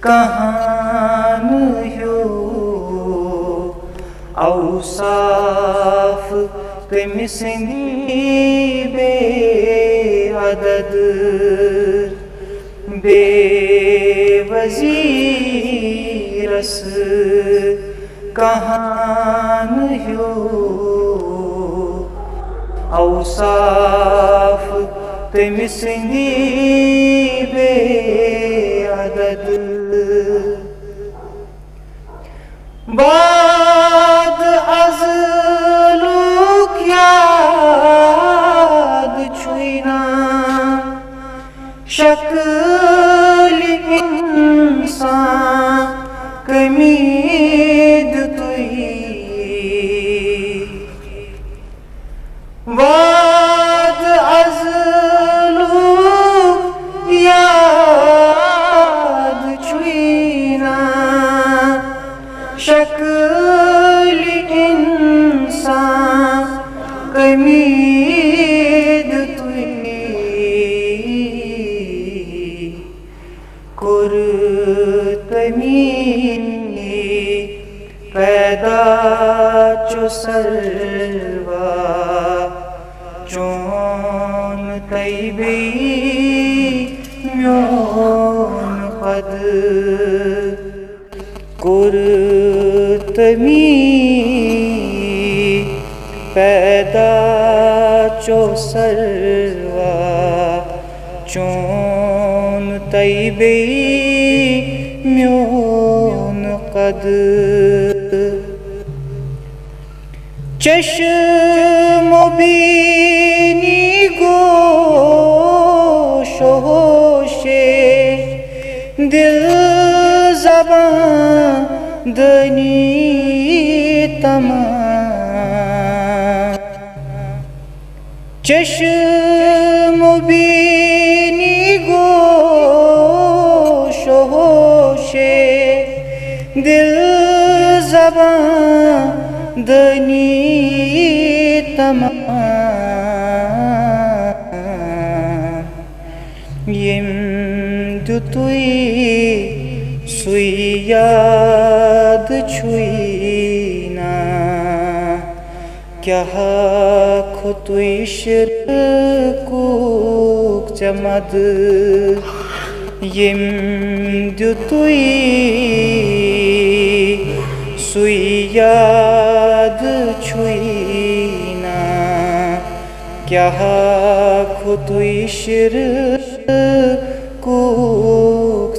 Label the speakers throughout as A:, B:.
A: कहान ह्यो औसाफ तमिसंदी बेअदद बेवज़ीरस कहान ह्यो औसाफ तमिसंदी बेअदद बाद अज़ लूक याद छुईना शक्ल इंसान कमीद तुई बाद अज़ लूक याद छुईना शक्ल इंसान कमीद तुई कुर्तमी पैदा चो सर्वा चोन तैबी म्योन पद कुर्तमी पैदा चो सर्वा चोन तैबी म्योन कद चश्म बीनी गोश होशे दिल ज़बान दनी तमाम चश्म बीनी गोश होशे दिल ज़बान दनी तमाम यम तुई सुई याद छुईना क्या खुतुई शिरकूक चमद यम तुई सुई याद छुईना क्या खुतुई शिरकूक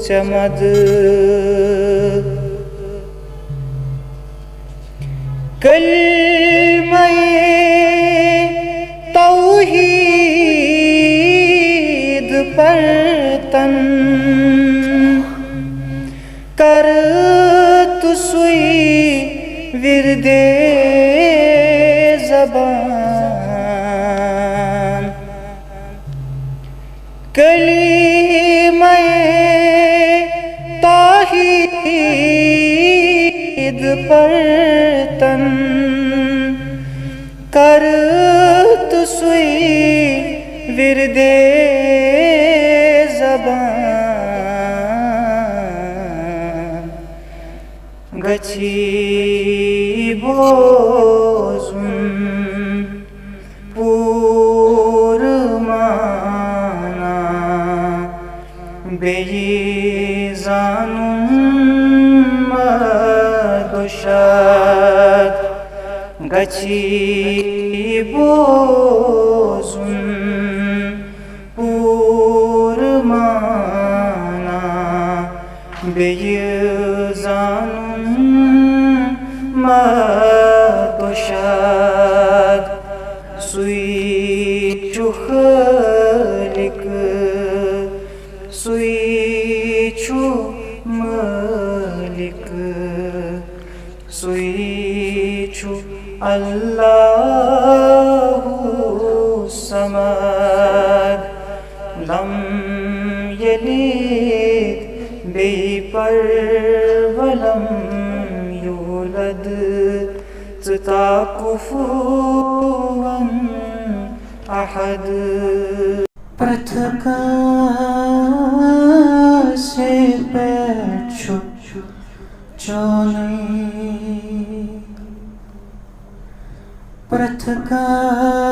A: चमद कलमे तौहीद पर तन कर तुसुई विरदे ज़बान कलीमे तौहीद पर तन कर तुसुई विरदे ज़बान गची बोजुम पूरमाना बेयी जानूं मदुशाद गची बोजुम पूरमाना बेयी मदुशाद सुई चुखलिक सुई चु मलिक सुई चु अल्लाहु समद लम यलिद बेपर वलम यूलद तता कुफुवन अहद पृथक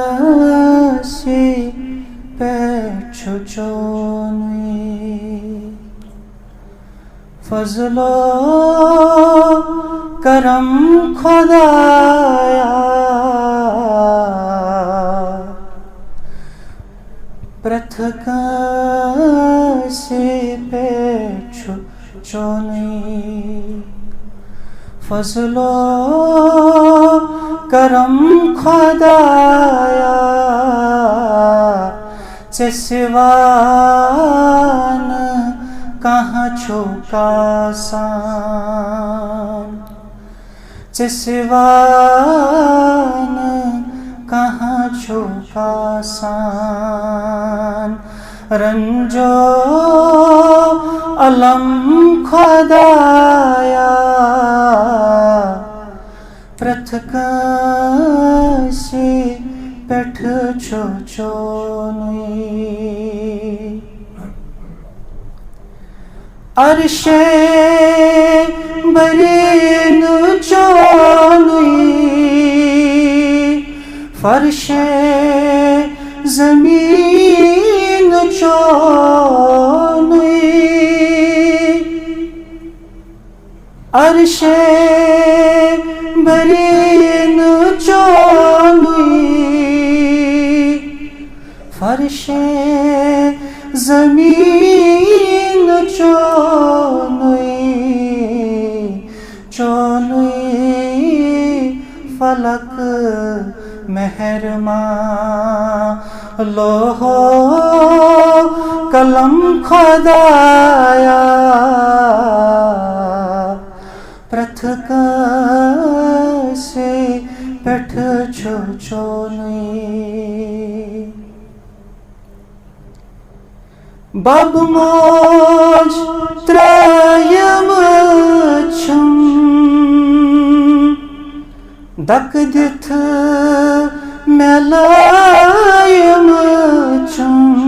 A: प्रथकासी पेछुचोनी फजलो करम खुदाया प्रथकासी पेछुचोनी फजलो करम खुदाया सिवान कहाँ छुकासान सिवान कहाँ छुकासान रंजो अलम खुदाया प्रथकासी पेठ छोचोनी अर्शे बरीन चोनी फर्शे जमीन चोनी अर्शे बरीन चोनी फर्शे जमीन चोनुई फलक मेहरमा लोहो कलम खुदाया प्रथकासी पेठ छोचोनी बब मोज त्रयम छुम दक दिथ मेलायम छुम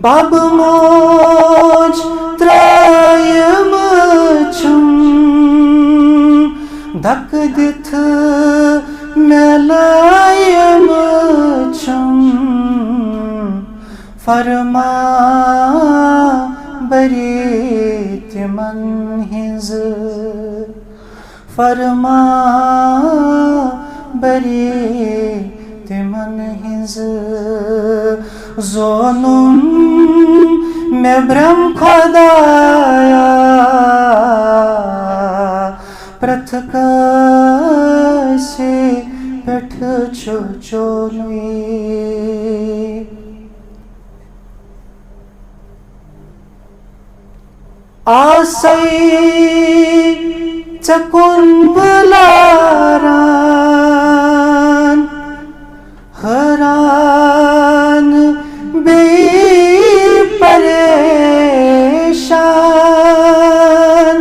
A: बब मोज त्रयम छुम दक दिथ मेलायम छुम फरमा बरी तिमन हिंज फरमा बरी तिमन हिंज जोनुम में ब्रह्म खुदाया प्रथकासी पेठ छोचोनी आसई चकुन बुलारान हरान बेपरेशान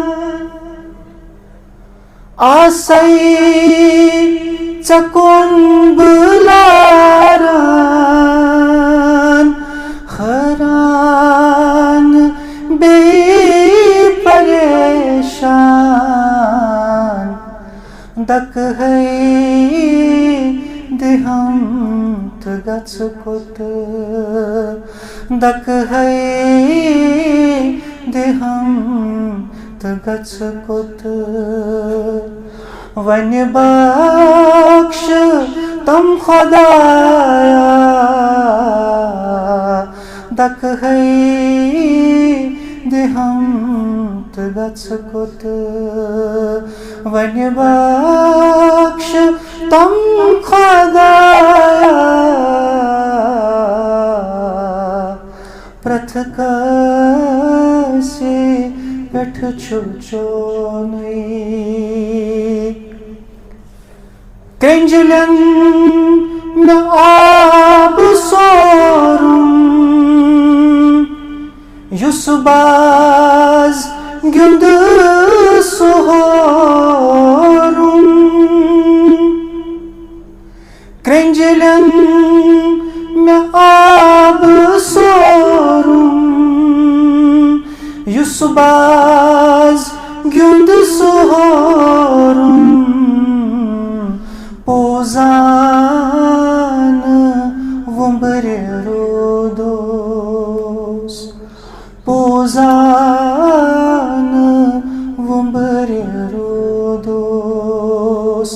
A: आसई चकुन बुलारान हरान बेपरेशान दक है दिहम तगच कुत दक है दिहम तगच कुत वन बख्श तम खुदाया दक है दिहम तगच कुत वन बख्श तम खुदाया प्रथकासी पेठ छोचोनी केंजलन न आब सोरुम युसबाज गुंद सोरुम केंजलन न आब showroom Sobaz gündü sorum Pozanı vumbri rodos Pozanı vumbri rodos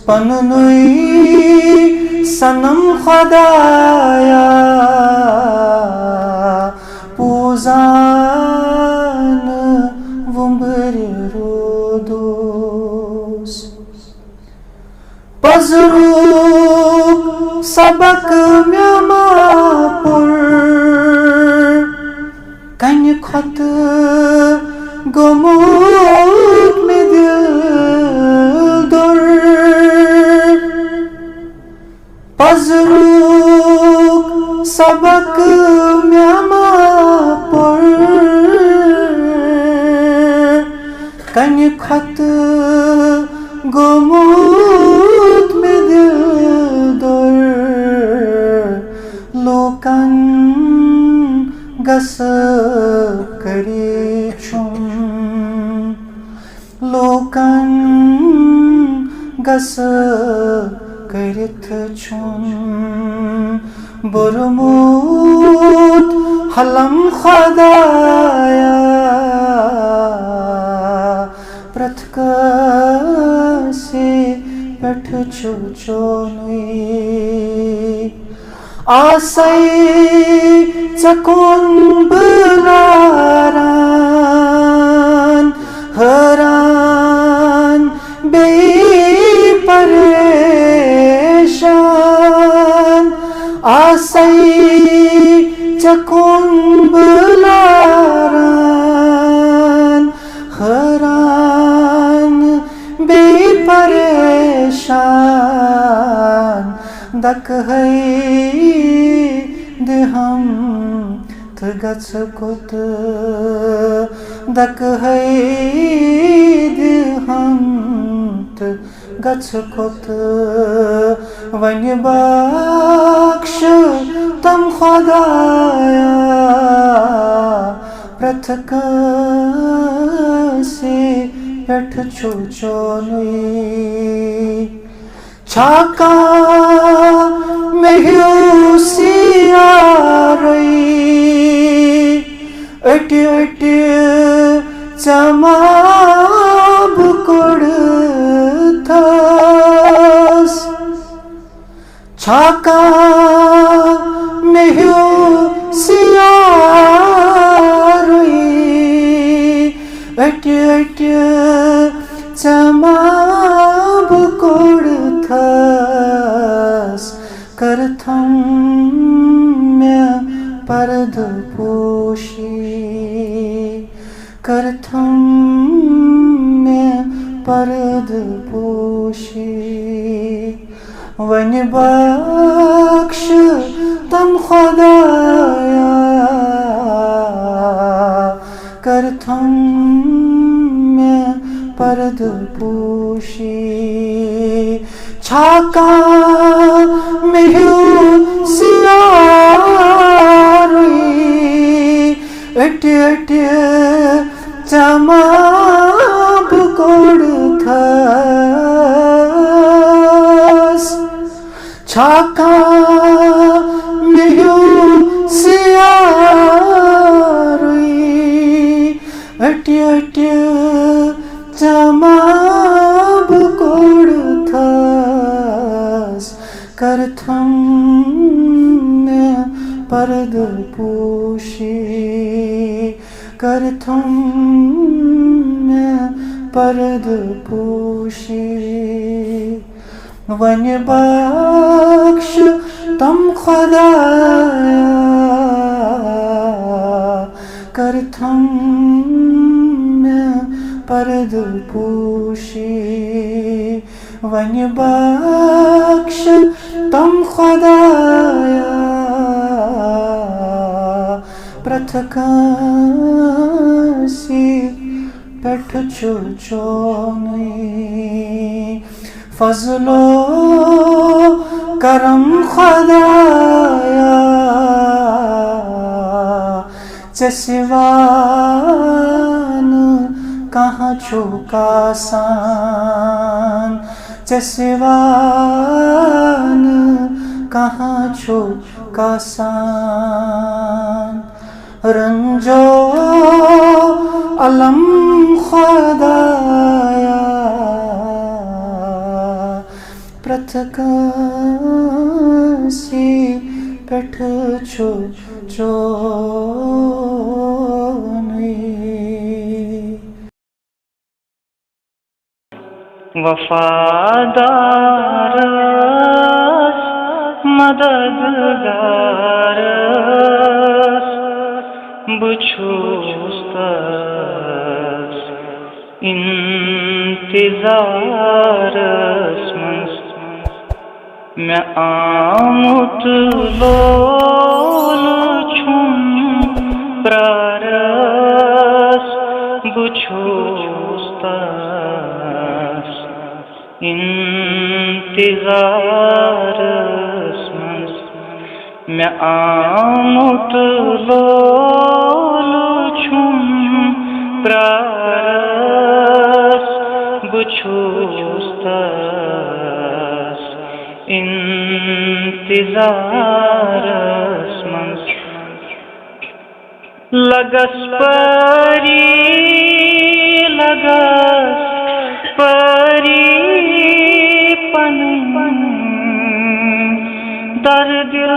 A: Panunui sanam khadaya Pozanı vumbri rodos Pazruk sabak myamapur Kany khat gomut medil dor Pazruk sabak myamapur Kany khat gomut medil dor Lokan gas karichum Lokan gas karitchum Burmut halam khadaya Pratkasi peth chuchonui Asai chakun belaran Haran bepareshan Asai chakun belaran Haran bepareshan Dak hai deham tgats kot Dak hai deham tgats kot Vany baksh tam khadaya Pratkasi peth chuchonui Chaka mehyusiyaroi Eti eti chamab kodthas Chaka mehyusiyaroi Eti eti chamab kodthas Kartham mya parad poshi Kartham mya parad poshi Vany baksh tam khadaya Kartham mya parad poshi Chaka mehyusiyaroi Eti eti chamab kodthas Chaka mehyusiyaroi Eti eti chamab kodthas Kartham mya parad poshi Kartham mya parad poshi Vany baksh tam khadaya Kartham mya parad poshi Vany baksh tam khadaya Pratkasi peth chuchonui Fazlo karam khadaya Chesiva कहाँ छुकासान चसिवान कहाँ छुकासान रंजो अलम खुदाया प्रथकासी पेठ छो चोनी वफादार मददगार बुछुस्तास इंतजार मैं आमुत लोल छुम प्रारस बुछुस्तास इंतजार मैं आमुत लोल छुम प्रारस बुछुस्तास इंतजार लगस परी पन दर दिल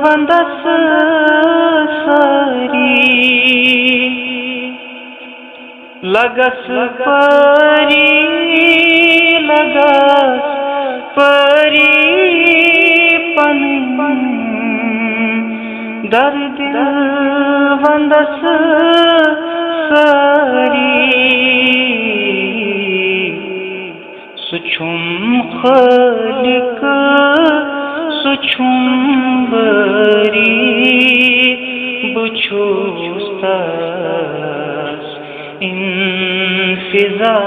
A: वंदस सरी लगस परी पन दर दिल वंदस सरी सुछुम खलिक सुछुम बरी बुछुस्तास इंतजार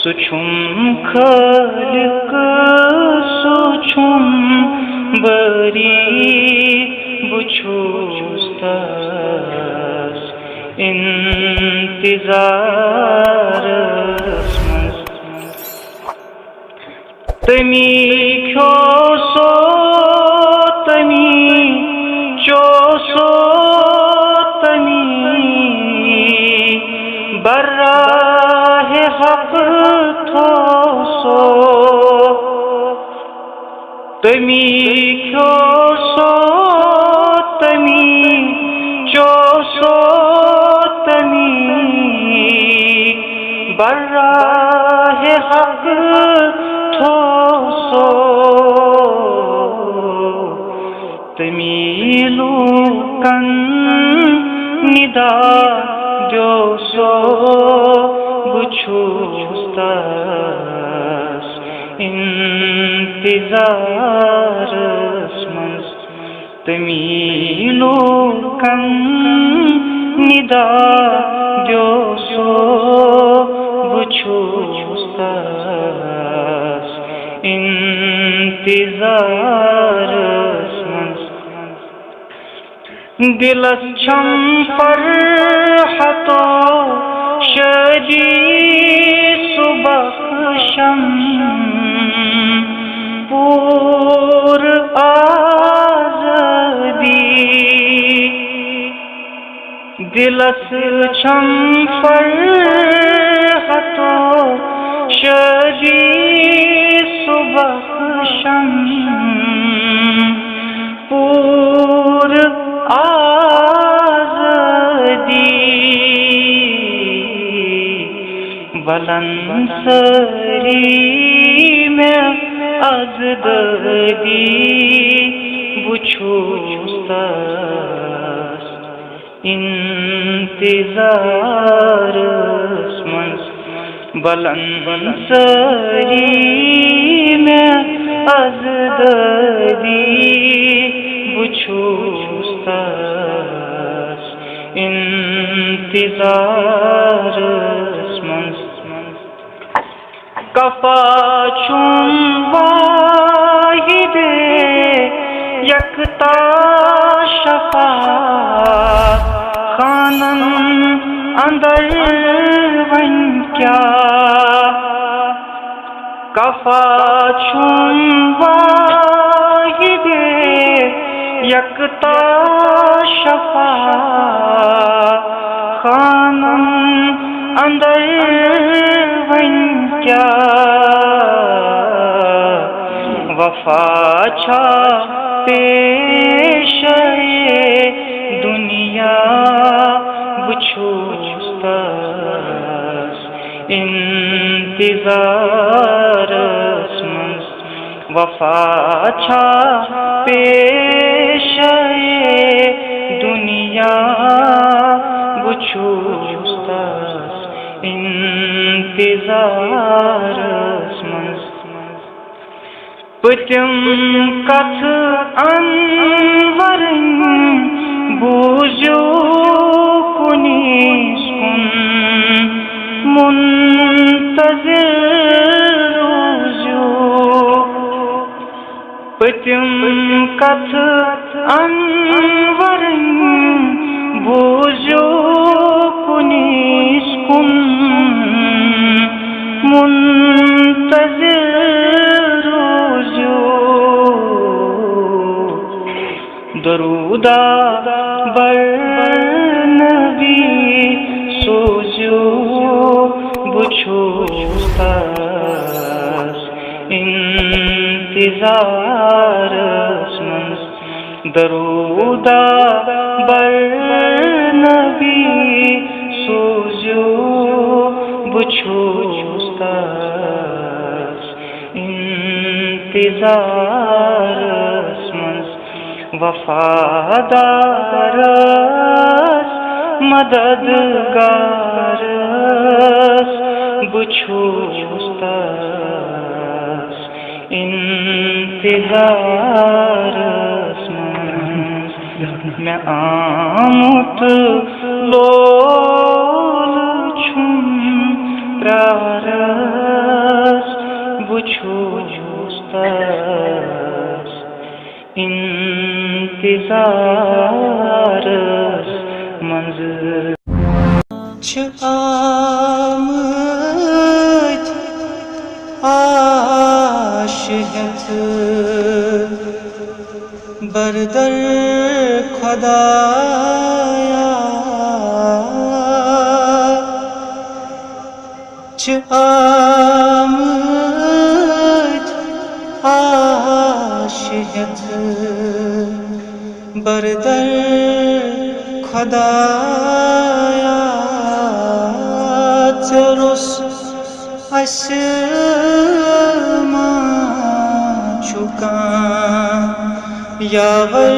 A: सुछुम खलिक सुछुम बरी बुछुस्तास इंतजार तमी ख्योसो तमी चोसो तमी बर्राहे हक थोसो तमी ख्योसो तमी चोसो तमी बर्राहे हक थोसो तमीलू कन निदा द्योसो बुछुस्तास इंतजार तमीलू कन निदा द्योसो बुछुस्तास इंतजार दिलस छम फरहतो शजी सुबख्शम पूर आज़ादी दिलस छम फरहतो शजी सुबख्शम पूर आज़ादी बलंसरी में अज़दगी बुछुस्तास इंतजार बलंसरी में अज़दगी बुछुस्तास इंतजार कफाचुं वाहिदे यकता शफा खानन अंदर वन क्या कफा छुम वाहिदे यकता शफा खानम अंदर वन क्या वफा छा पेश दुनिया बुछूस्तास इंतज़ारस मंज़ वफा छा पेश दुनिया बुछूस्तास इंतज़ारस मंज़ पतिम कथ अनवरन बूझो कुनीस कुन मुंतज़िर रोज़ो पतिम कथ अनवरन बूझो कुनीस कुन मुंतज़िर दरूदा बर नबी सोजो बुछूस्तास इंतज़ारस मंज़ दरूदा बर नबी सोजो बुछूस्तास इंतज़ारस मंज़ वफादारस मददगारस बुछूस्तास इंतज़ारस मंज़ मैं आमुत लोल छुम प्रारस बुछूस्तास इंतज़ारस मंज़ आमद आशिक़त बरदर खुदाया आमद आशिक़त बरदर खुदाया चरुस अस्मा चुका यावर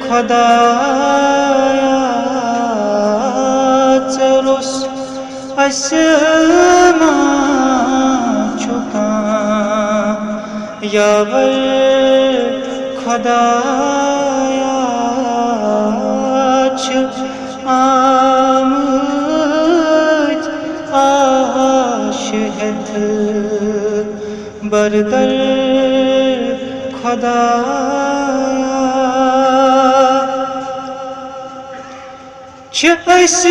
A: खुदाया चरुस अस्मा चुका यावर खुदाया आमद आशिक़त बरदर खुदाया अस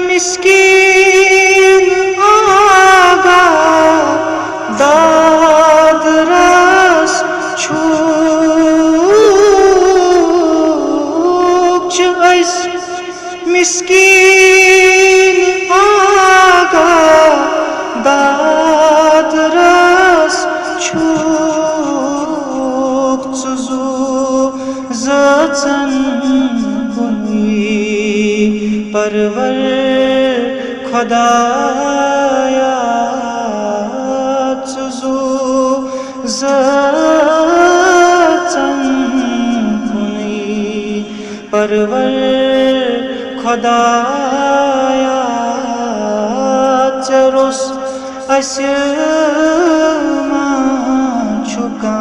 A: मिस्कीन आगा दाद रस छूक अस मिस्कीन आगा दाद रस छूक चुजू ज़चन परवर खुदाया चुजू ज़चन परवर खुदाया चरुस अस्मा चुका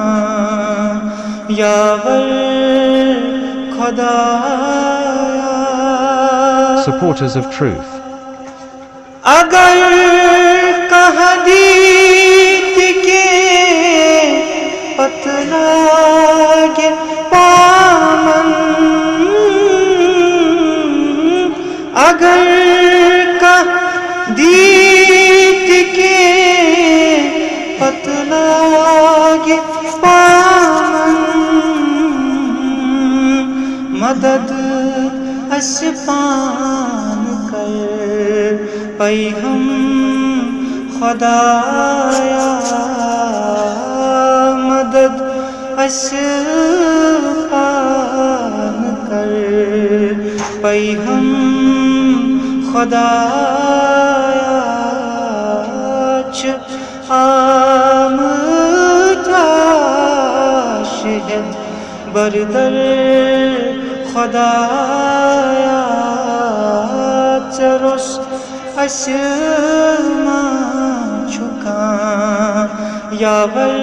A: यावर खुदाया।
B: Supporters of truth.
A: अगर कहादीत के पतलागे पामन अगर का दीत के पतलागे पामन मदद अस्पान कर पैगम खुदाया मदद अस्पान कर पैगम खुदाया आमदा शहद बरदर खुदाया चरोस अस्मा झुका यावर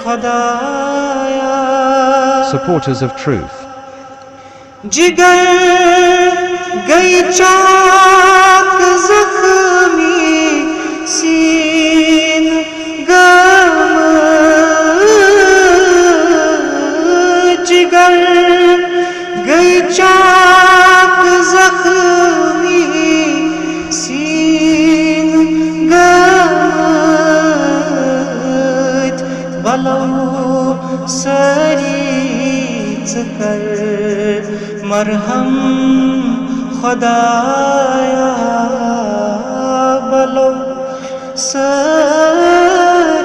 A: खुदाया
B: Supporters of Truth.
A: जिगर गई चाक जख्मी सीन गम जिगर गई चाक जख्मी सीन गम बलो सरीच कर मरहम खुदाया बलो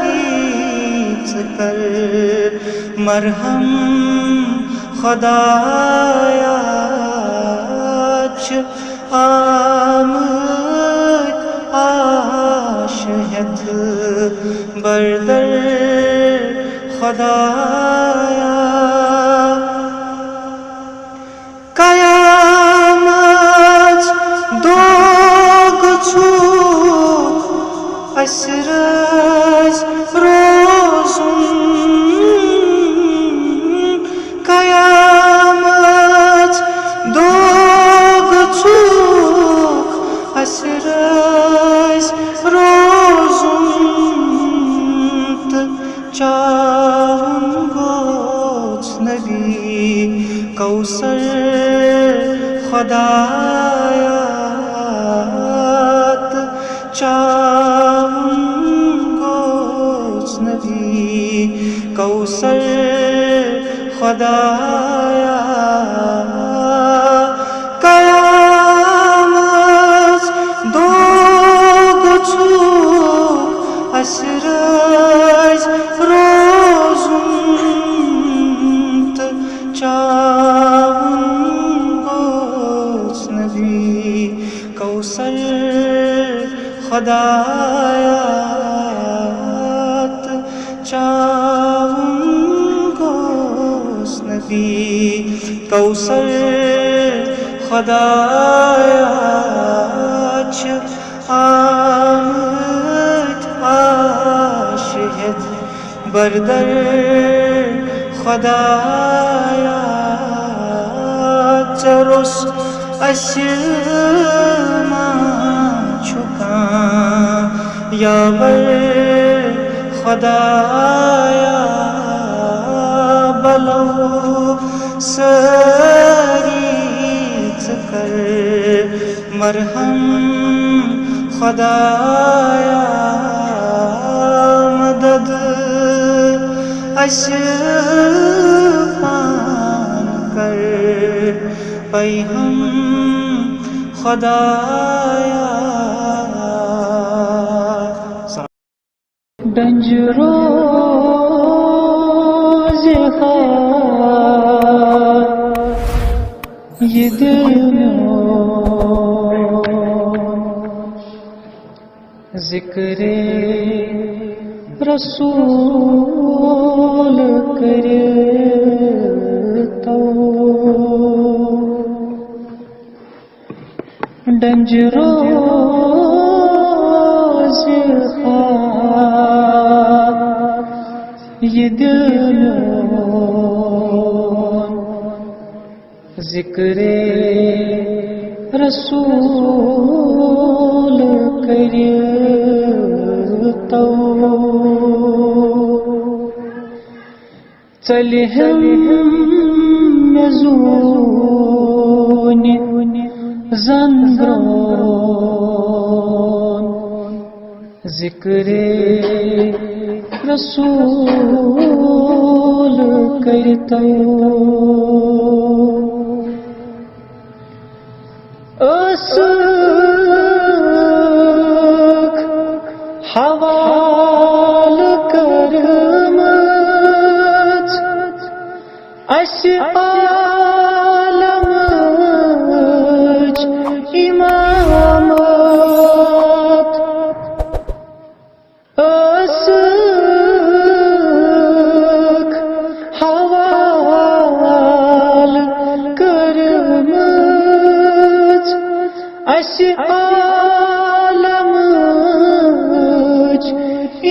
A: सरीच कर मरहम खुदाया आमद आशहद बरदर खुदाया कयामत दोग छूक असरज रोजुन कयामत दोग छूक असरज रोजुन चावन गोच नबी कौसर खुदायात चावन गोच नबी कौसर खुदाया कयामत दो गुछूक असरज रोजुंत चावन गोच नबी कौसर खुदायात चावन गोच नबी कौसर खुदायात आमद आशहद बरदर खुदाया चरोस अस्मा झुका यावर खुदाया बलो सरीच कर मरहम खुदाया मदद अस्पान कर पैगम खुदाया डंजरो ये दिल जिक्रे रसूल करे तो डंजरो ये दिल जिक्रे रसूल करे तो चले हम मज़ून ज़ंगरोन ज़िक्रे रसूल करतो असख हवाल करमत अस आलमच इमामत असख हवाल करमत अस आलमच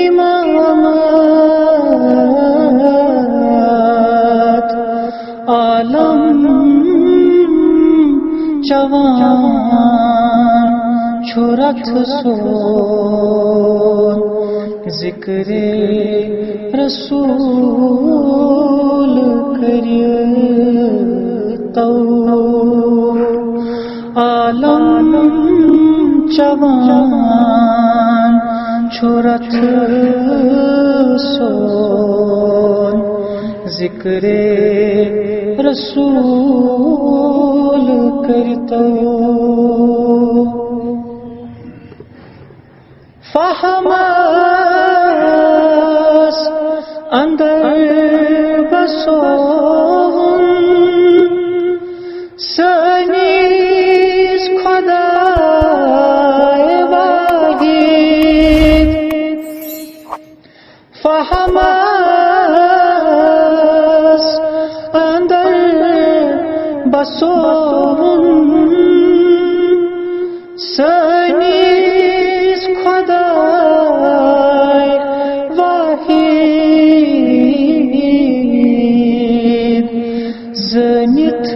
A: इमामत आलम जवान छुरथ सोन ज़िक्रे रसूल करतो आलम जवान छुरथ सोन ज़िक्रे रसूल करतो फहमस अंदर बसोन सनीस खुदाए वाहिद फहमस अंदर बसोन सनीस खुदाए वाहिद ज़निथ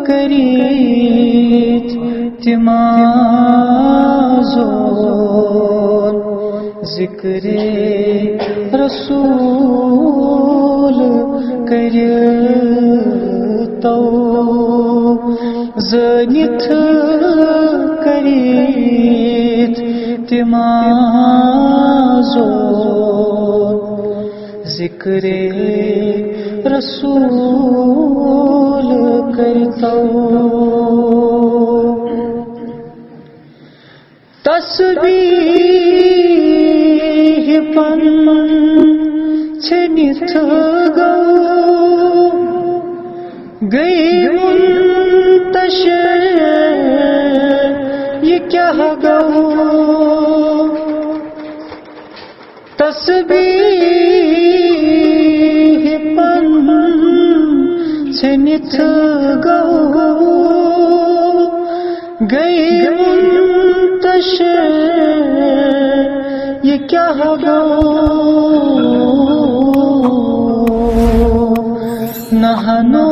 A: करीत तिमाज़ोन ज़िक्रे रसूल करतो ज़निथ करीत तिमाज़ोन ज़िक्रे रसूल करतो तस्बीह पन छनिथ गौ गई मुंतशिर ये क्या गौ तस्बीह पन छनिथ गौ गई मुंतशिर ये क्या गौ नहनो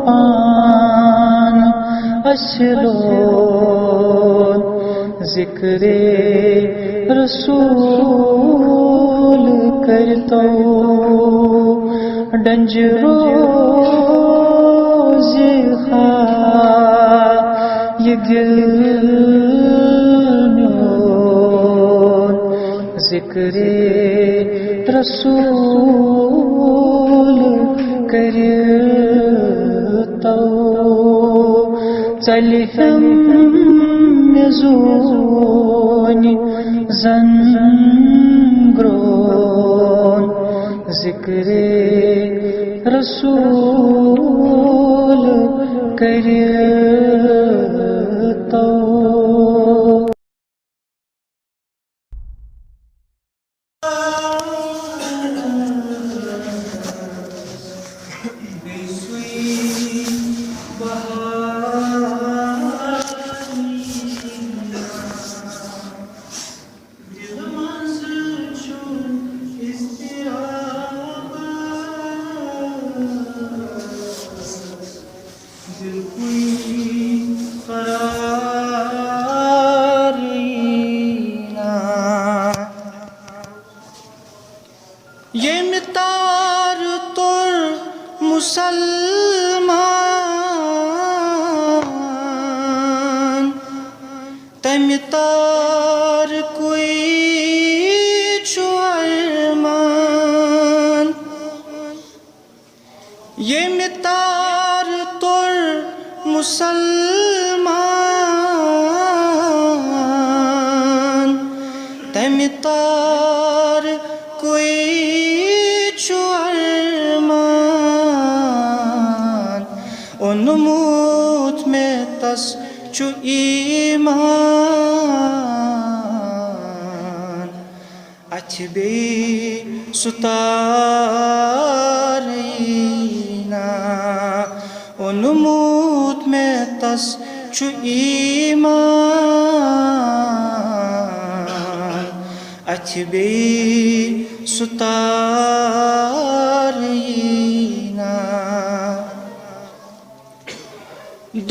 A: पान असलोन ज़िक्रे रसूल करतो डंजरो ज़िखा ये दिल म्योन ज़िक्रे रसूल करतो चलिहम मेज़ोनी ज़ंगरोन ज़िक्रे रसूल करतो ये मितार तुर मुसलमान मुसलमान तमि तार कोई छु अरमान ओनुमुत में तस छु ईमान अथबे सुतारीना ओनुमुत में तस छु ईमान अथबे सुतारीना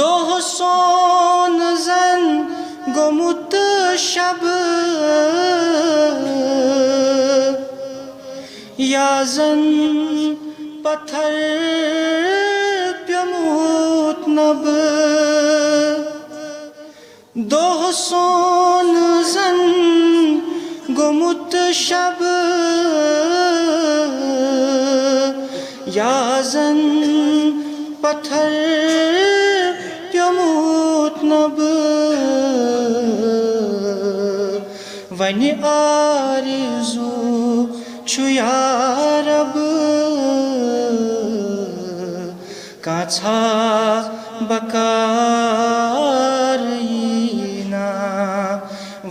A: दोह सोन जन गोमुत शब याजन पत्थर प्यमूत नब दोह सोन जन गोमुत शब याजन पत्थर प्यमूत नब वनि आरज़ू छु या रब काछा बकारयिना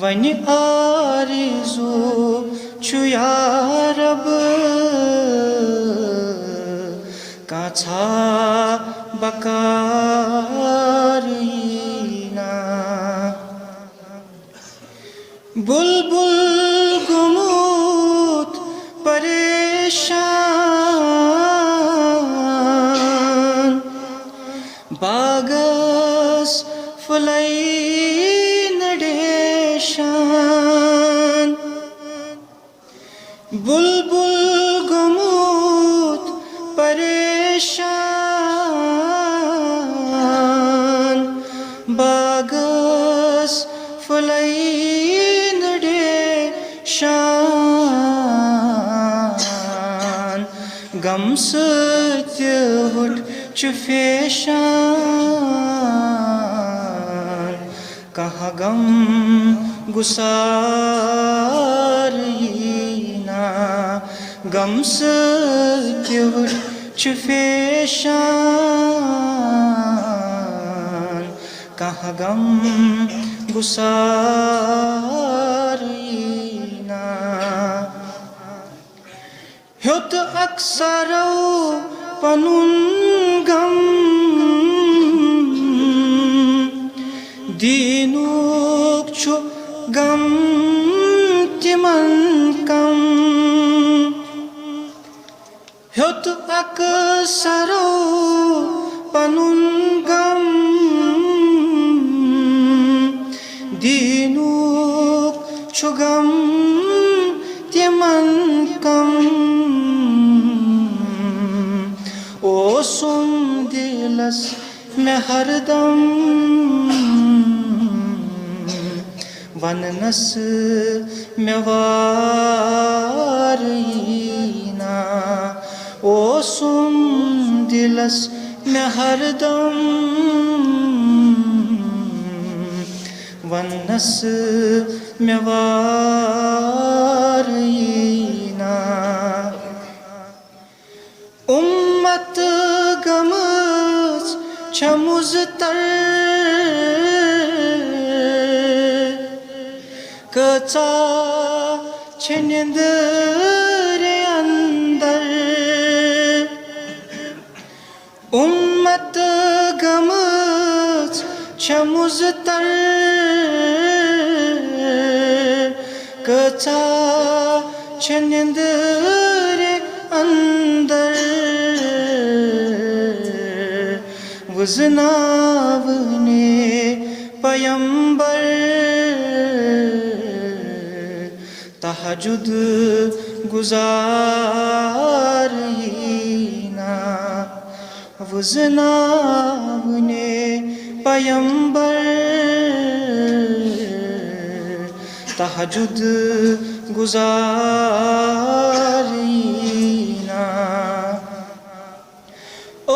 A: वनि आरज़ू छु या रब काछा बकारयिना बुलबुल गुमूत परेशान बागस फुलैन डेशान बुलबुल गुमूत परेशान बागस फुलैन डेशान गम सत्य हुट चुफेशान कहाँ गम गुसारीना गम सत्य हुट चुफेशान कहाँ गम गुसारीना ह्योत अक्सरो पनुन गम दीनुक छु गम तिमन कम ह्योत अक्सरो पनुन गम दीनुक छु गम तिमन कम ओ सुन दिलस में हरदम वननस में वारीना ओ सुन दिलस में हरदम वननस में वारीना उम्मत गमज छमुजतर कचा छनिंदरे अंदर उम्मत गमज छमुजतर कचा छनिंदरे अंदर वज़नावने पयंबर तहजुद गुजारीना वज़नावने पयंबर तहजुद गुजारीना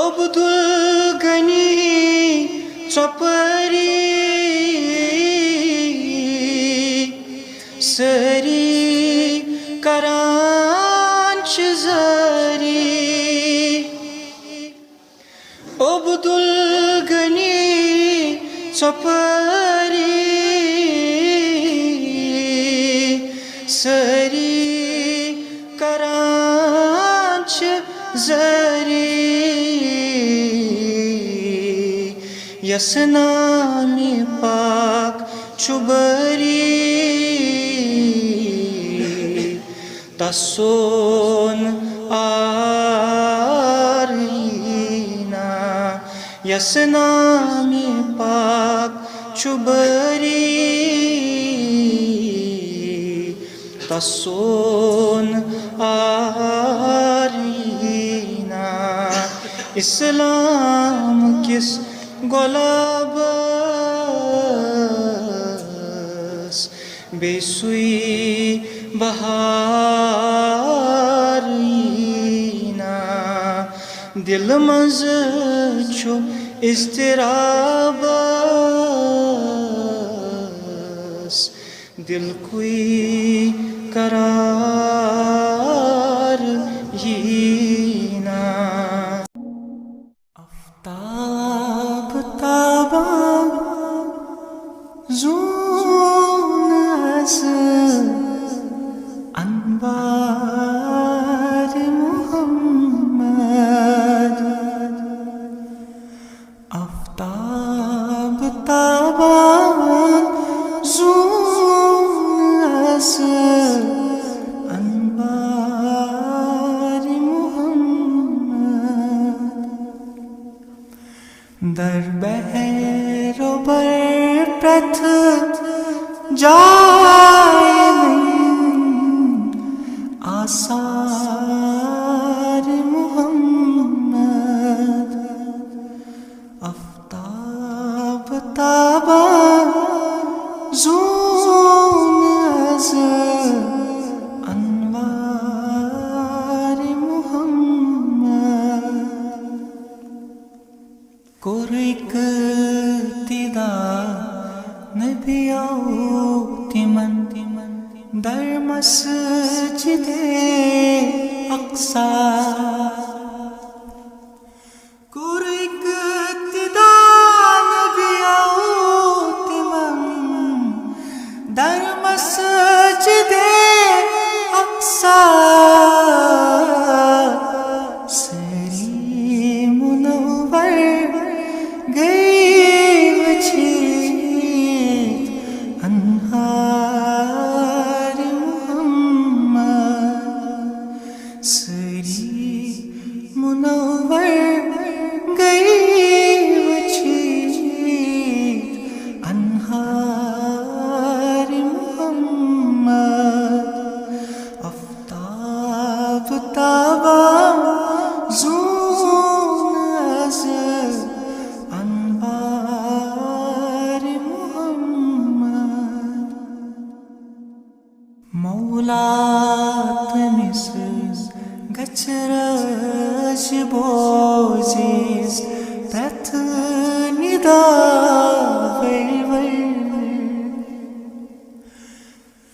A: Abdul Ghani zari Abdul Gani Chapari Sari Karanch Zari Yasnami Pak Chubari Tason Arina Yasnami Pak Chubari Tason Arina Islam kis golabas Besui Baharina Dil maz chu istirabas Dil kui karar yina Aftab taba zunas Anbar Muhammad Aftab taba zunas Anbar Muhammad Darbeher bar prath jaye Asar Muhammad Aftab taba zunaz Anwar Muhammad Korik tida Nabiyaw timan Dar masjid-e Aqsa Kurik tida Nabiyaw timan Dar masjid-e Aqsa Sari munawwar gay wajid Anhar Muhammad Sari munawwar gay wajid Anhar Muhammad Aftab taba zunaz Anwar Muhammad Maulat Mrs. Gachraj Bozis Prat Nida Velvel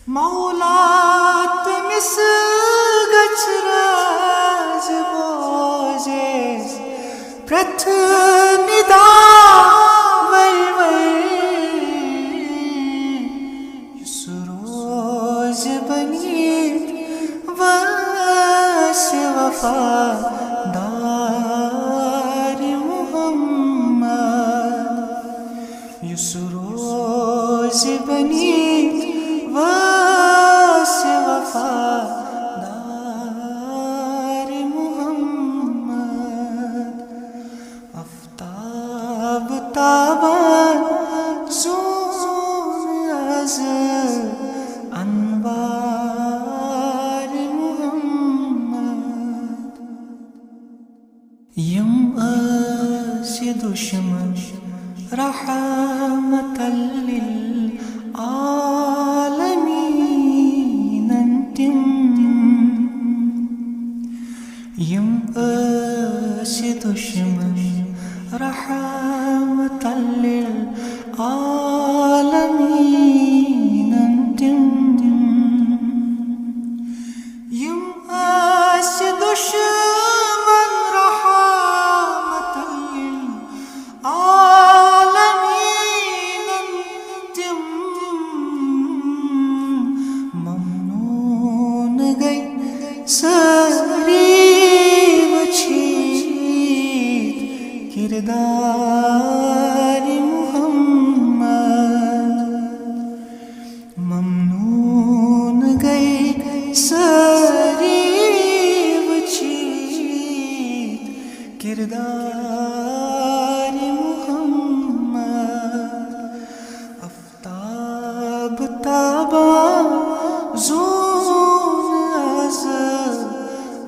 A: Maulat Mrs. Gachraj Bozis Prat Nida Velvel Yusroz Banit Vas Wafadar Muhammad Yusroz Banit Vas Wafadar Muhammad Aftab taban zunaz Anwar Muhammad Yum asi dushman rahmatan lil alamin antim Yum asi dushman rahmatan lil alamin antim Yum asi दुश्मन रहमतल लिल आलमीन अंतिम ममनून गई सारी वछीत किरदार मुहम्मद ममनून गई सारी वछीत किरदार मुहम्मद आफ्ताब ताबा ज़ून अज़ल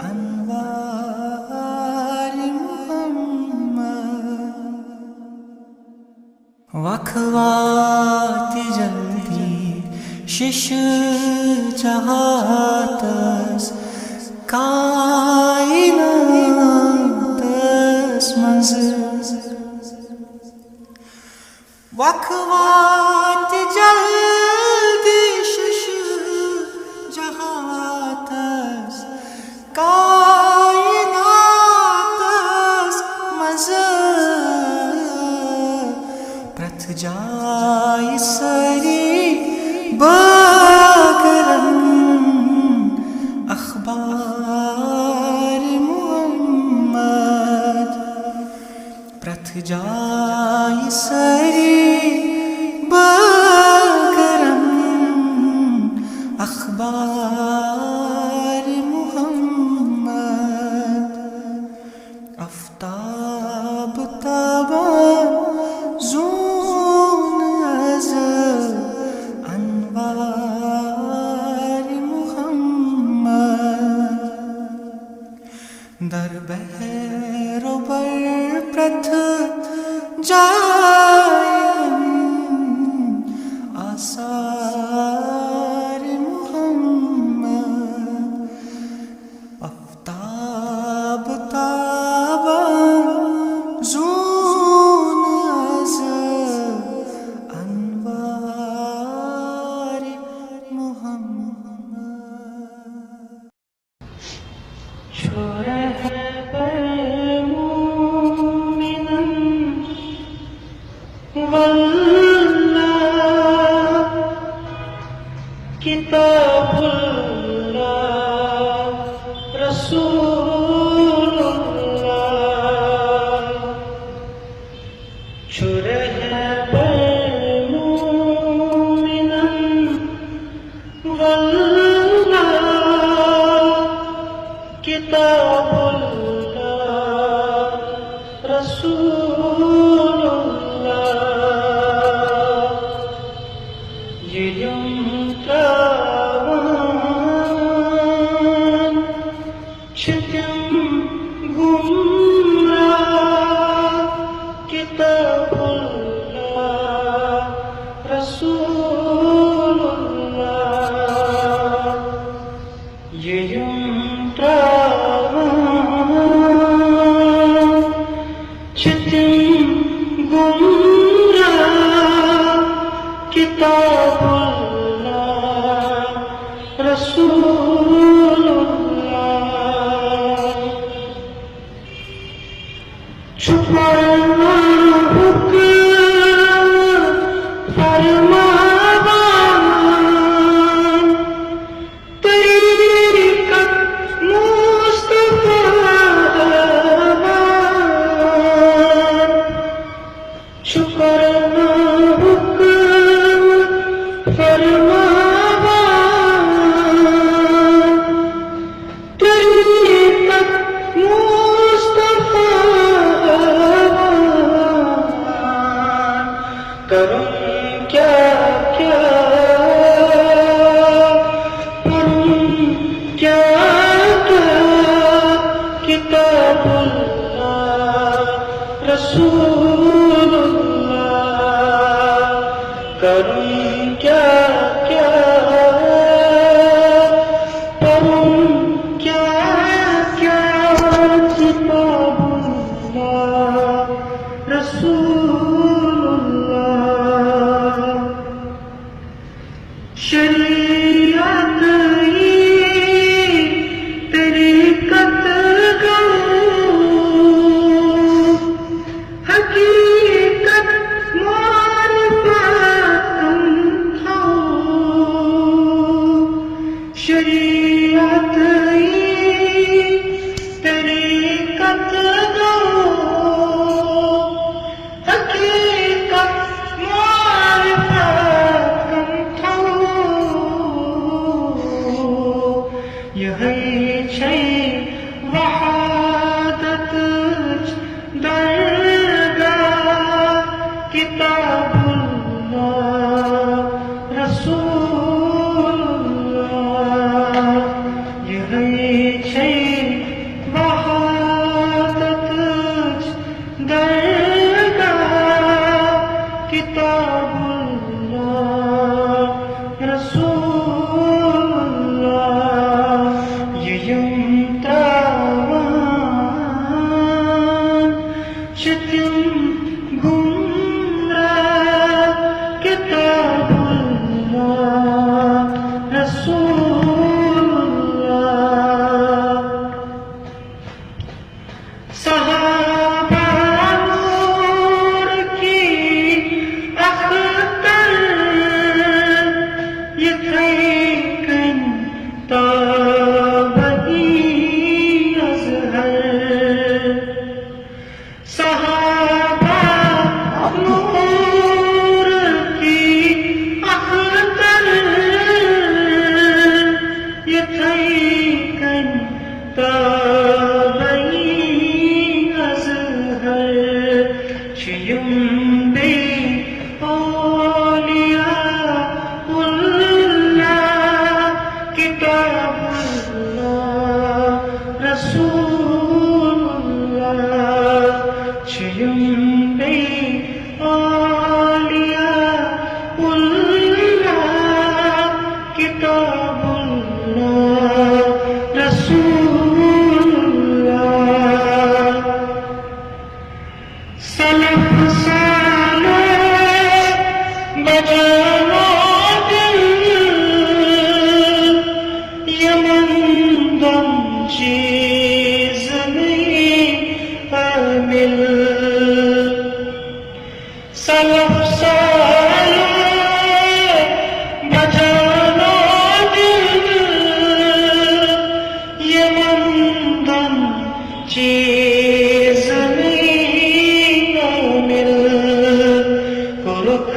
A: अनवार मुहम्मद वखवात जल्दी शिश जहातस कायनातस मंज़िल वखवात जल्दी शिश जहातस कायनातस मंज़िल प्रथ जाय सरी बागरन अखबार मुहम्मद प्रथ जाय सरी बागरन अखबार मुहम्मद आफ्ताब ताबा ज़ून अज़ल अनवार मुहम्मद दर बहरो बर प्रथ जायम आसार मुहम्मद आफ्ताब ताबा ज़ून अज़ल अनवार मुहम्मद छोरा है पर मोमिनन वल्लाह किताबुल्लाह रसूलुल्लाह छोरा है पर मोमिनन वल्लाह किताबुल्लाह रसूलुल्लाह ये यंत्रावन छितम गुमराह किताबुल्लाह रसूलुल्लाह ये छितम गुमराह किताबुल्लाह रसूलुल्लाह छुपाना हुक्म फरमावान तरीक़त मुस्तफ़ा छुपाना हुक्म फरमावान तरीक़त मुस्तफ़ा करूं क्या क्या करूं क्या क्या किताबुल्लाह रसूलुल्लाह करूं क्या क्या करूं क्या क्या किताबुल्लाह रसूलुल्लाह शरीयत ही तरीक़त छै वहादत दरगाह किताबुल्लाह रसूलुल्लाह यही छै वहादत दरगाह किताबुल्लाह रसूलुल्लाह ययम त्राwan chitim gumrah kitabullah rasulullah sahaba nur ki akhtar ye thaikan tabai azhar sahaba nur ki akhtar ye thaikan tabai azhar chiyum be awliya ullah kitabullah rasulullah chiyum be awliya ullah kitabullah rasulullah salaf saleh bajana dil yamandam cheez nahi amil salaf saleh bajana dil yamandam cheez nahi amil kuruk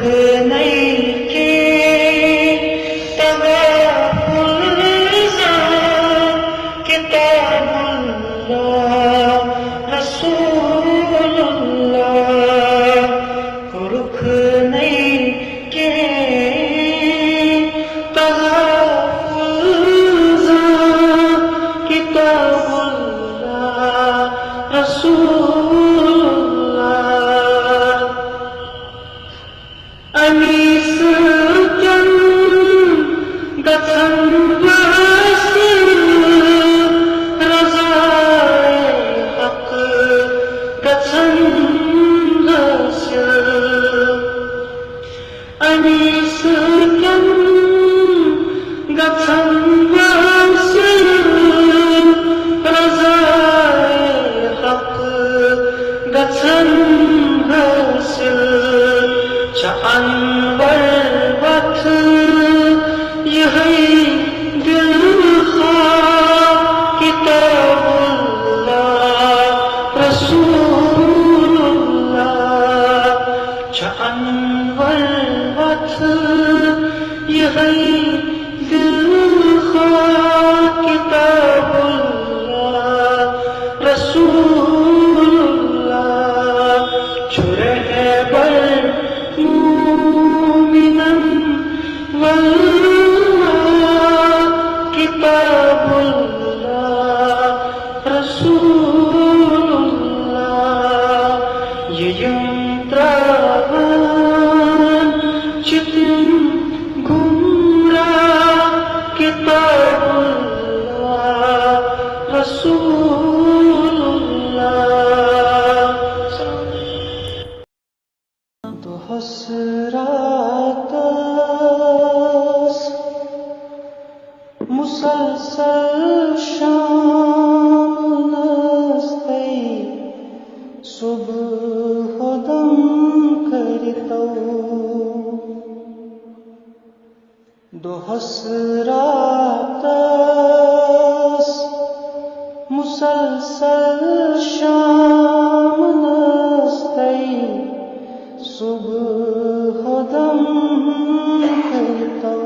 A: nahi ke kitabullah rasulullah kuruk nahi ke tahaffuz kitabullah rasulullah anis jan gathan basil razae haq gathan basil anis jan gathan basil razae haq gathan basil cha anwar wat यही दिल ख्वाह किताबुल्लाह रसूलुल्लाह cha anwar wat यही दिल ख्वाह किताबुल्लाह रसूलुल्लाह churehbar mu'minan wallah kitabullah rasulullah yayam त्राwan chitim gumrah kitabullah rasulullah to hasratas musalsal sham nastai subh dam kartau do hasratas musalsal sham nastai subh dam kartau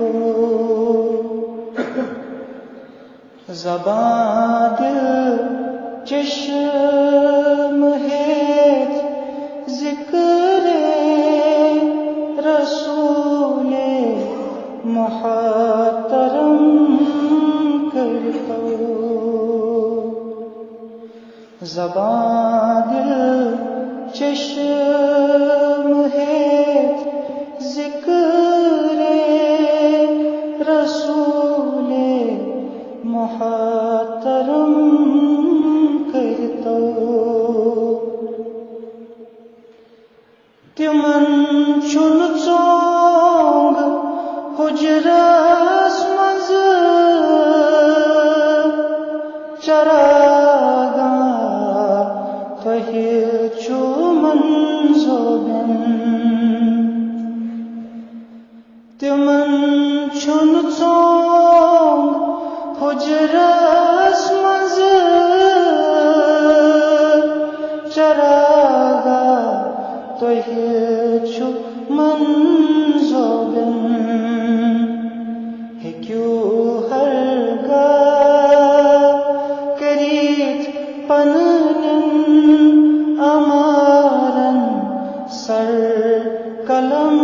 A: ज़बां दिल चश्म हेत ज़िक्र रसूले मुहतरम करतो। ज़बां दिल चश्म हेत ज़िक्र रसूले मुहतरम करतो। तिमन चुन चोंग हुजरस मज चरागा तहि छु मंजोबन। तिमन चुन चोंग हुजरस मज चरागा तहि छु मंजोबन। हेक्यू हरगा करीत पनन अमारन सर कलम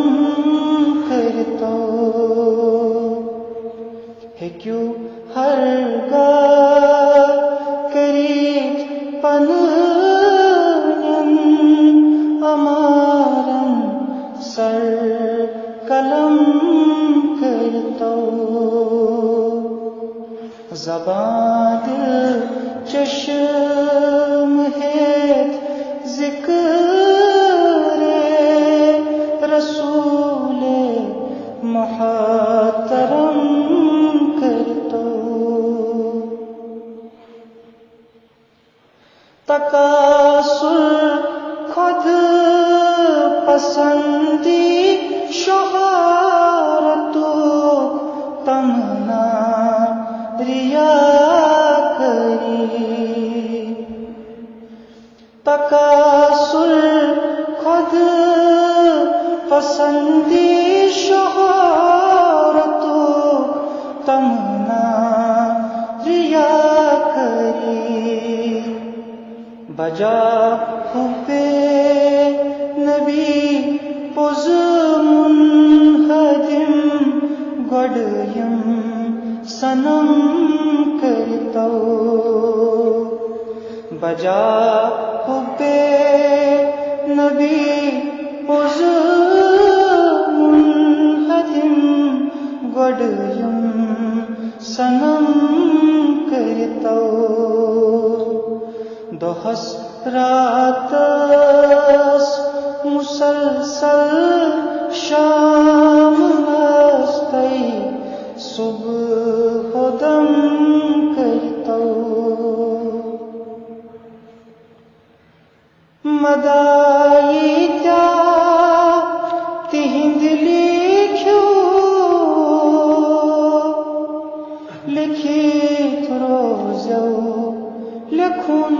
A: करतो। हेक्यू हरगा करीत पनन अमारन सर कलम करतो। ज़बां दिल चश्म हेत ज़िक्र रसूले मुहतरम करतो। तकासुर खुद पसंदी शोहरतो तमन्ना रिया करी। तकासुर खुद पसंदी शोहरतो तमन्ना रिया करी। बजा हुब्बे नबी पुज़ मुन्हदिम गोडयम सनम करतो। बजा हुब्बे नबी पुज़ मुन्हदिम गोडयम सनम करतो। दोहस रातस मुसलसल शाम मस्तई सुबह दम करतो। मदाई त्या तिहिंद लिख्यो लिखित रोज़ो लिखुन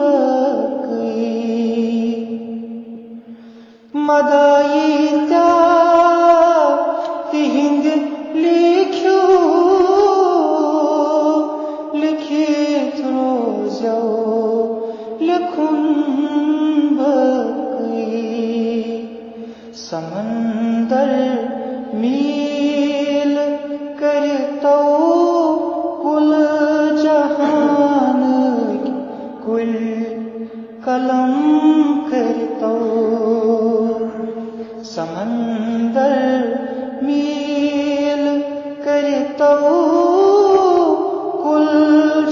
A: बकई। मदाई त्या तिहिंद लिख्यो लिखित रोज़ो लिखुन बकई। समंदर मील करतो कुल जहान कुल कलम करतो। समंदर मील करतो कुल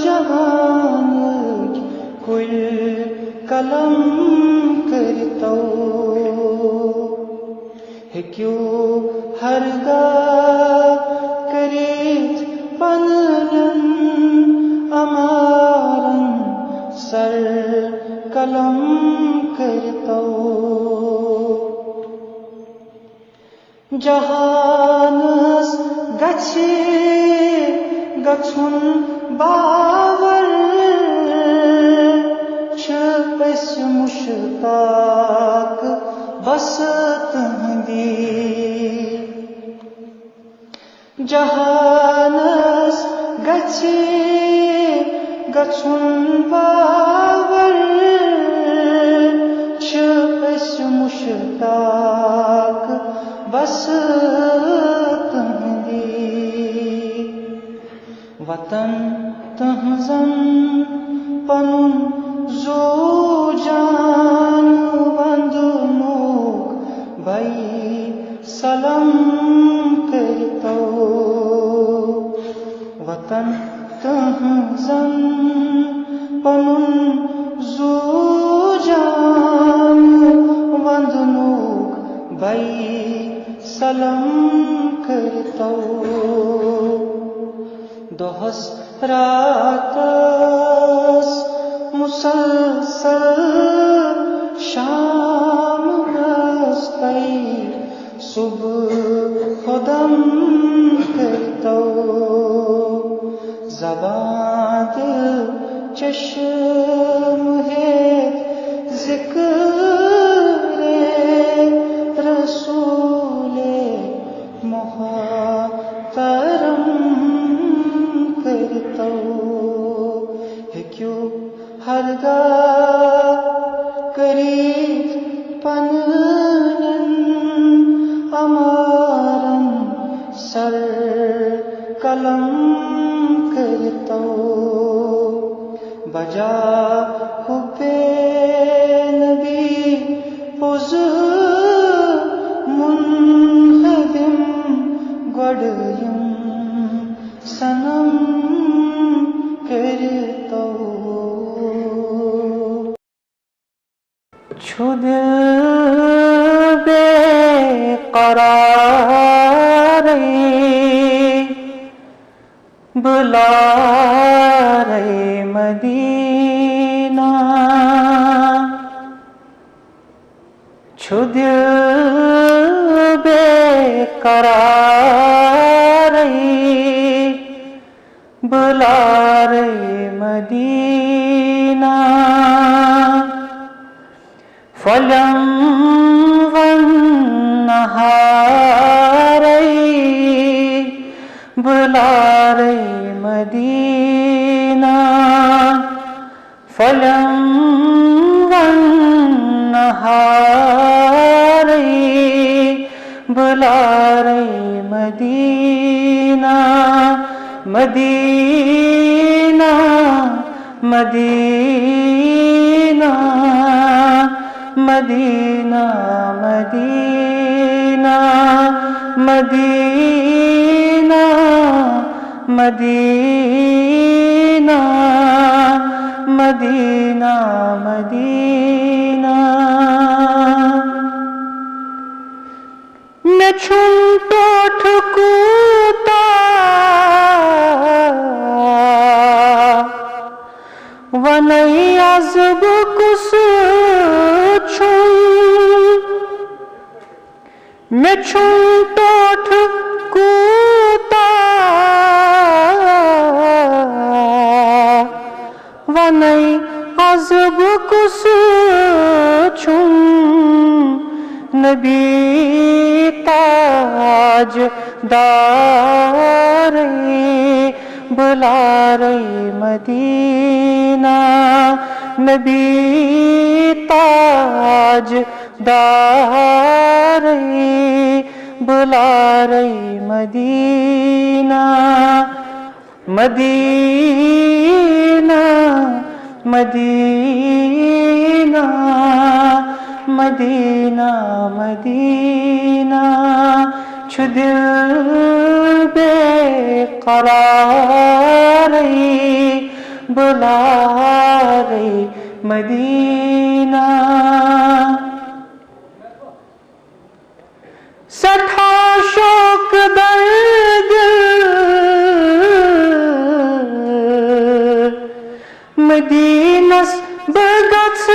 A: जहान कुल कलम करतो। हेक्यू हरगा करीत पनन अमारन सर कलम करतो। जहानस गछे गछुन बावर छपस मुश्ताक बस तहदी। जहानस गछ गच्छे गच्छुन बावर छ अस मुश्ताक बस तुहंदी वतन तहजन पनुन जो जान वंदनूक भाई सलाम करतो वतन तहजन पनुन जो जान वंदनूक भाई सलाम करतो दोहस रातस मुसलसल शाम रस्तई सुबह खुदम करतो ज़बान चश्म है ज़िक्र रसूले मोहतरम करतो है क्यों हरगाह करीब पनन अमारन सर कलम करतो बजा हुब्बे नबी पुज मुनहदिम गड़यम सनम करतो छुद बेकरार बुला रे मदीना छुद बेकरार बुला रे मदीना फलम वन नहारई बुला रे मदीना फलम वन नहारई बुला रे मदीना मदीना मदीना मदीना मदीना मदीना मदीना मदीना मदीना मैं छुन तो ठकूता वनई अज़ब कुस छुन मैं छुन तो ठकूता वनई अज़ब कुस छुन नबी ताज दारे बुला रही मदीना नबी ताज दारे बुला रही मदीना मदीना मदीना मदीना मदीना छुद बेकरार बुला रही मदीना सठा शोक दर्द मदीनस बगस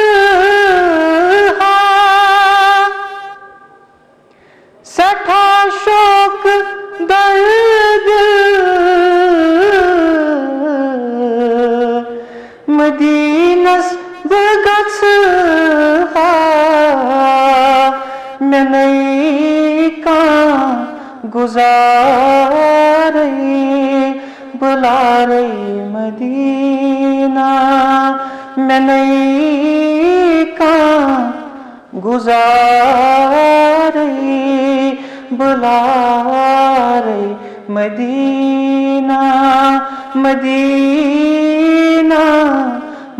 A: सठा शोक दर्द मदीनस बगस मैं नहीं का गुजारे बुला रही मदीना में नई का गुजार रही, बुला रही मदीना, मदीना,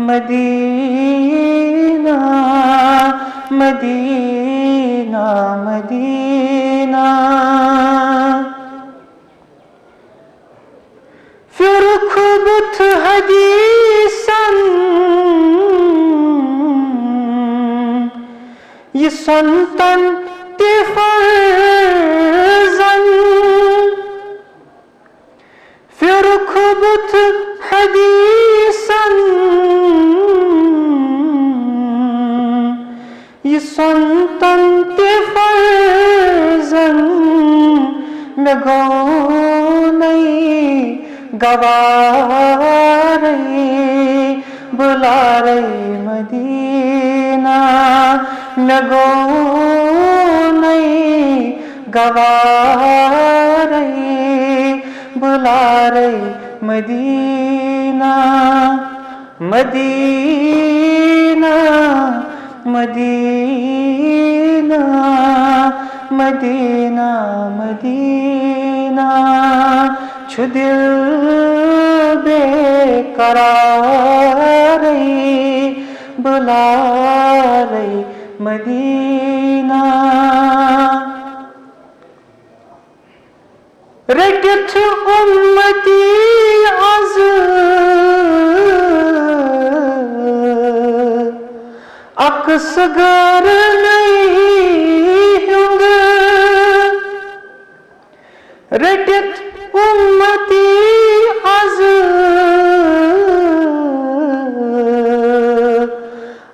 A: मदीना, मदीना, मदीना। फिर खुबुत हदीसन ये संतन ते फर्जन, फिर खुबुत हदीसन ये संतन ते फर्जन में गो नहीं गवार रही, बुला रही मदीना में गो नहीं गवार रही, बुला रही मदीना, मदीना, मदीना, मदीना, मदीना। छु दिल बेकरार रही, बुला रही मदीना। रटत उम्मती अज़ अक्सगर नहीं होंगे, रटत उम्मती अज़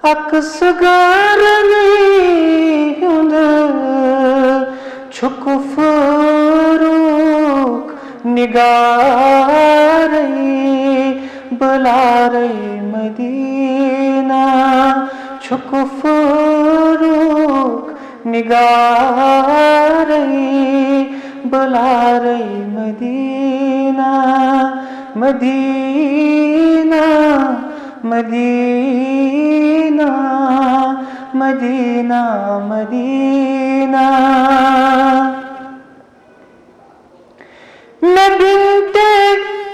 A: अक्सगर नहीं होंगे, छुक फरूक निगार रही, बुला रही मदीना, छुक फरूक निगार रही, बुला रही मदीना, मदीना, मदीना, मदीना, मदीना। मैं बिन्ते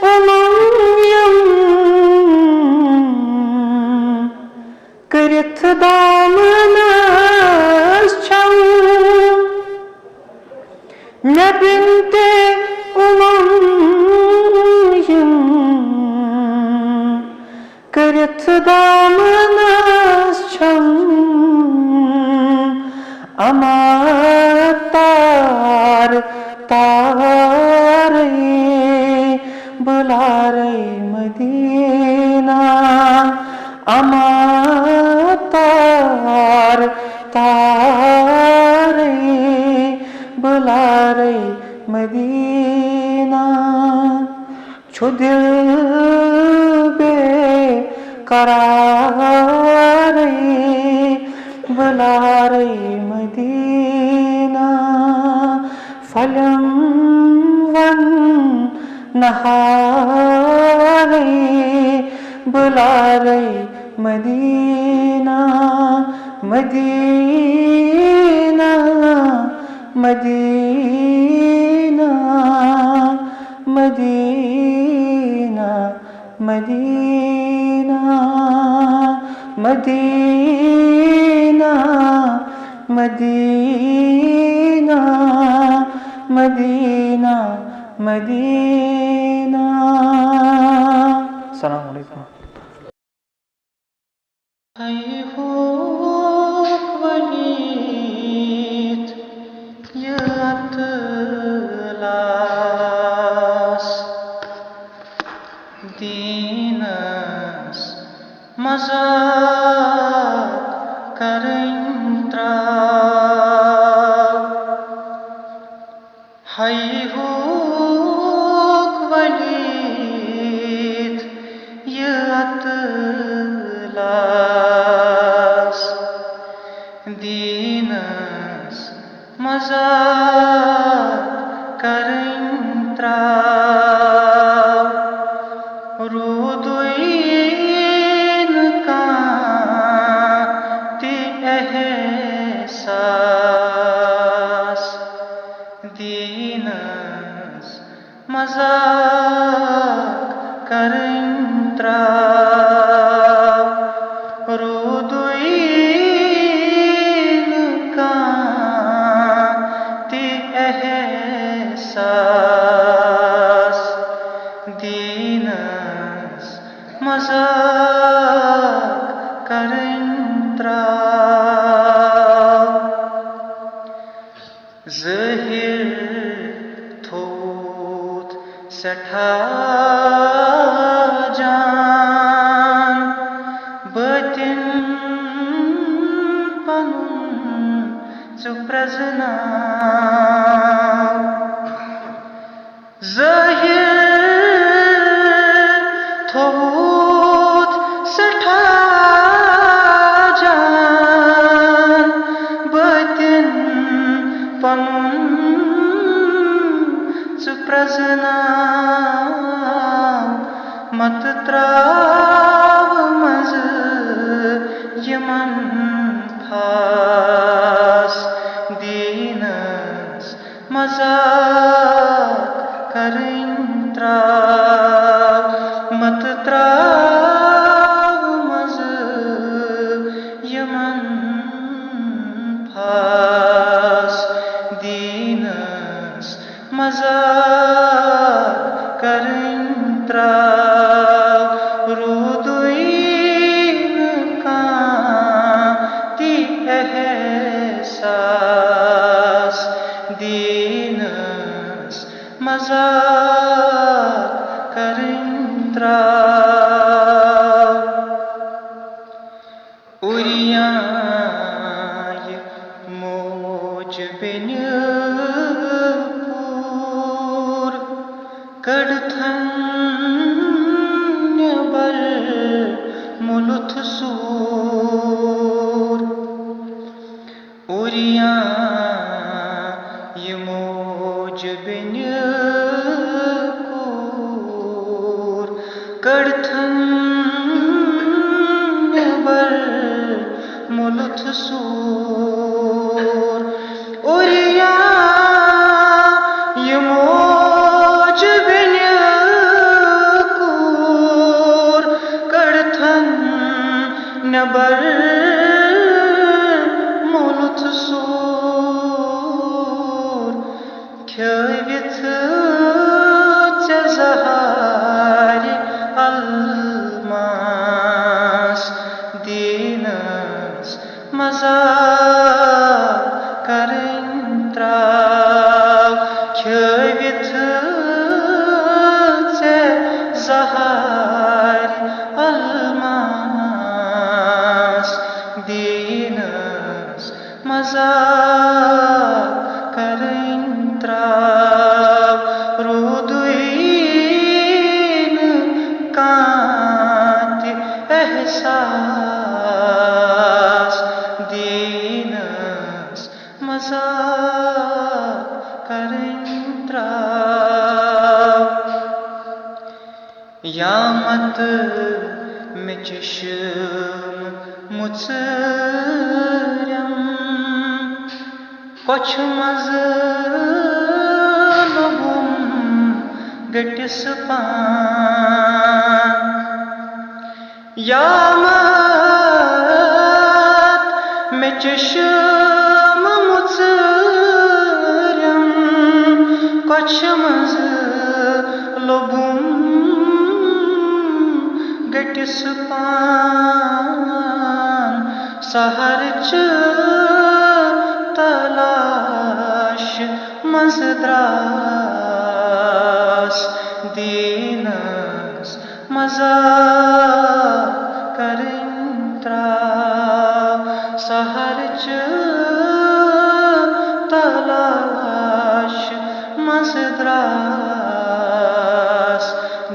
A: उमय्यम करथ दामनस छम, मैं बिन्ते उमय्यम करथ दामनस छम, अमातार तार बुला रही मदीना, अमातार तार बुला रही मदीना। छो दिल बेकरार बुला रही मदीना, फलम वन नहार बुला रही मदीना, मदीना, मदीना, मदीना, मदीना, मदीना, मदीना, मदीना, मदीना। अस्सलामु अलैकुम। Walid ya atlas dinas mazak karintra hay huk Walid ya atlas dinas mazak karintra मजाक करेंत्रा रुदुइन का ती एहसास दीनस मजाक करेंत्रा ज़हिर थोत सठा जान बतिन पनुन सुप्रजनाव ज़हिर थोत सठा जान बतिन पनुन सुप्रजनाव मत त्राव मज यमन फास दीनस मजाक करेंत्रा मत त्राव मज यमन फास दीनस मजाक करेंत्रा रुदुइन का ती एहसास दीनस मजाक करेंत्रा उरियाय मोज बेन्यपूर कड़थन बर मुलुथ सूर उरियाय मोज बेन्यपूर कड़थन बर मुलुथ सूर उरियाय मोज बेन्यपूर कड़थन बर मुलुथ सूर ख्यविथ ज़हार अलमास दीनस मजाक करेंत्रा ख्यविथ ज़हार अलमास दीनस मजाक करेंत्रा रुदुइन का ती एहसास दीनस मजाक करेंत्रा यामत में चश्म मुत्सरम कोच मज लबुम गटिस पान यामत में चश्म मुत्सरम कोच मज लबुम गटिस पान सहर च तलाश मजद्रास दीनस मजाक करेंत्रा सहर च तलाश मजद्रास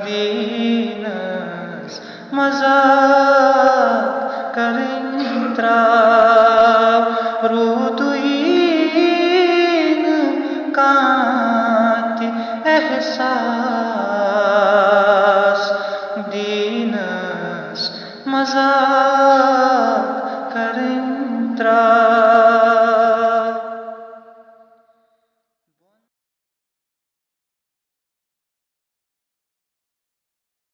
A: दीनस मजाक करेंत्रा रुदुइन का ती एहसास दीनस मजाक